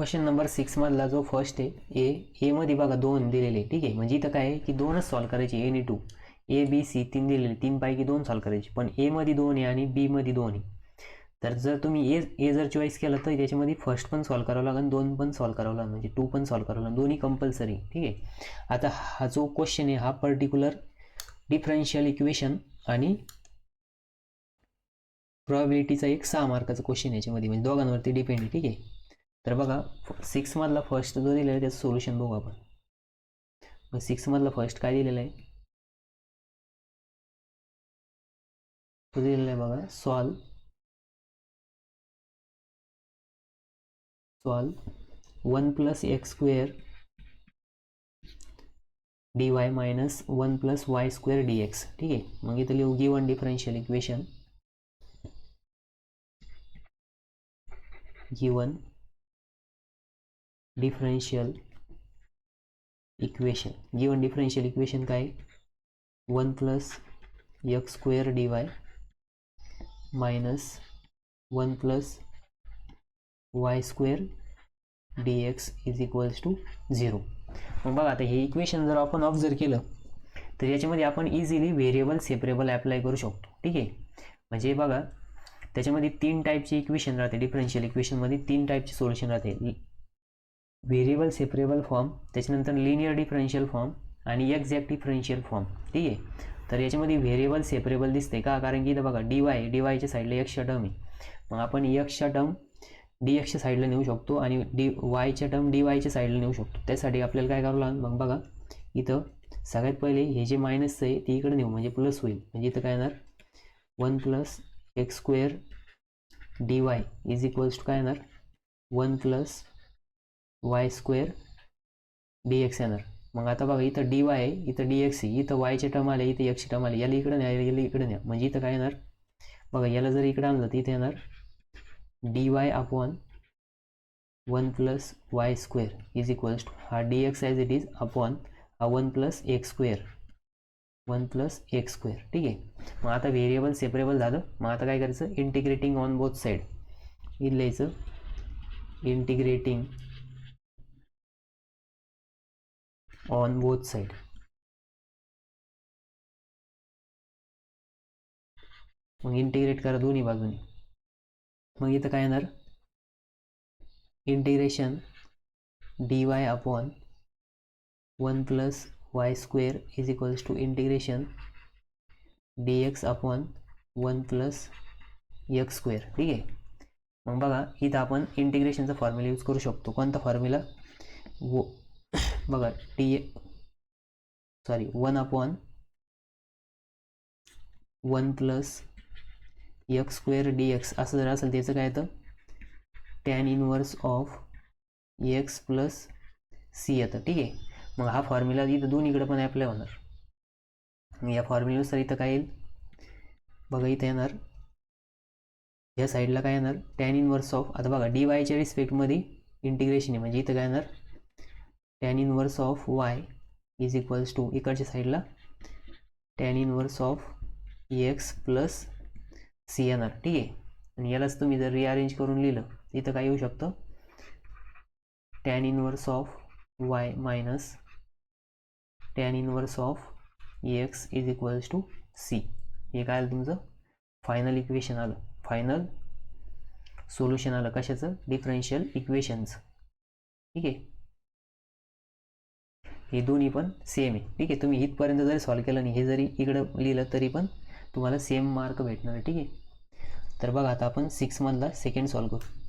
Question number 6 मधला जो first आहे ए मध्ये बघा 2 दिलेले, ठीक आहे. म्हणजे इथं काय आहे की 2च सॉल्व करायचे, ए आणि 2, ए बी सी 3 दिलेले, 3 पैकी 2 सॉल्व करायचे. पण ए मध्ये 2 आहे आणि बी मध्ये 2 आहे. तर जर तुम्ही ए जर चॉईस केलं तर त्याच्यामध्ये फर्स्ट पण सॉल्व करावं लागेल, 2 पण सॉल्व करावं लागेल, म्हणजे 2 पण सॉल्व करावं लागेल, दोन्ही कंपल्सरी, ठीक आहे. आता हा जो क्वेश्चन आहे हा पर्टिक्युलर डिफरन्शियल इक्वेशन आणि प्रोबॅबिलिटीचा एक 6 मार्काचा क्वेश्चन याच्यामध्ये, म्हणजे दोघांवरती डिपेंड आहे, ठीक आहे. तर बघा 6 मधला फर्स्ट जो दिलेला आहे त्याचं सोल्युशन बघू आपण. मग 6 मधला फर्स्ट काय दिलेला आहे, तो दिलेला आहे बघा, solve 1 + x² dy minus 1 + y² dx, ठीक आहे. मग इथं लिहू given differential equation, given differential equation काय, 1 + x² dy minus 1 + y² dx is equals to 0. मग बघा आता हे इक्वेशन जर आपण ऑब्झर्व केलं तर याच्यामध्ये आपण इझिली व्हेरिएबल सेपरेबल अप्लाय करू शकतो, ठीक आहे. म्हणजे बघा त्याच्यामध्ये 3 टाईपचे इक्वेशन राहते, डिफरन्शियल इक्वेशनमध्ये 3 टाईपचे सोल्युशन राहते, व्हेरिएबल सेपरेबल फॉर्म, त्याच्यानंतर लिनियर डिफरन्शियल फॉर्म आणि एक्झॅक्ट डिफरन्शियल फॉर्म, ठीक आहे. तर याच्यामध्ये व्हेरिएबल सेपरेबल दिसते का, कारण की इथं बघा डीवायच्या साईडला एक्सच्या टर्म आहे, मग आपण एक्सच्या टर्म डीएक्सच्या साईडला नेऊ शकतो आणि वायच्या टर्म डीवायच्या साईडला नेऊ शकतो. त्यासाठी आपल्याला काय करावं लागेल, मग बघा इथं सगळ्यात पहिले हे जे मायनस आहे ते इकडे नेऊ, म्हणजे प्लस होईल. म्हणजे इथं काय येणार, 1 + x² dy is equals to काय येणार, 1 + y² dx येणार. मग आता बघा इथं dy आहे, इथं dx आहे, इथं yच्या टर्म आले, इथं x ची टर्म आली, याला इकडे न्या, याला इकडे न्या, म्हणजे इथं काय येणार बघा, याला जर इकडे आणलं तर इथे येणार dy upon 1 + y² is equals to हा dx as it is upon हा 1 + x², 1 + x², ठीक आहे. मग आता व्हेरिएबल सेपरेबल झालं. मग आता काय करायचं, इंटिग्रेटिंग ऑन बोथ साईड, इथं लिहायचं इंटिग्रेटिंग ऑन बोथ साईड. मग इंटिग्रेट करा दोन्ही बाजूनी. मग इथं काय येणार, integration dy upon 1 + y² is equals to integration dx upon 1 + x², ठीक आहे. मग बघा इथं आपण इंटिग्रेशनचा फॉर्म्युला यूज करू शकतो. कोणता फॉर्म्युला, बघा 1 अपॉन 1 + x² dx असं जर असेल त्याचं काय येतं, tan inverse of x + c येतं, ठीक आहे. मग हा फॉर्म्युला इथं दोन्हीकडे पण अप्लाय होणार. या फॉर्म्युल्यानुसार इथं काय येईल बघा, इथं येणार या साईडला काय येणार, tan इनवर्स ऑफ, आता बघा dy च्या रिस्पेक्टमध्ये इंटिग्रेशन आहे, म्हणजे इथं काय येणार tan inverse of y is equals to इकडच्या साईडला tan inverse of x + c येणार, ठीक आहे. आणि यालाच तुम्ही जर रिअरेंज करून लिहिलं इथं काय येऊ शकतं, tan inverse of y minus tan inverse of x is equals to c. हे काय आलं तुमचं फायनल इक्वेशन आलं, फायनल सोल्युशन आलं कशाचं, डिफरन्शियल इक्वेशनचं, ठीक आहे. हे दोन्ही पण सेम आहे, ठीक आहे. तुम्ही इथपर्यंत जरी सॉल्व्ह केलं आणि हे जरी इकडं लिहिलं तरी पण तुम्हाला सेम मार्क भेटणार आहे, ठीक आहे. तर बघा आता आपण 6 मधला सेकंड सॉल्व्ह करू.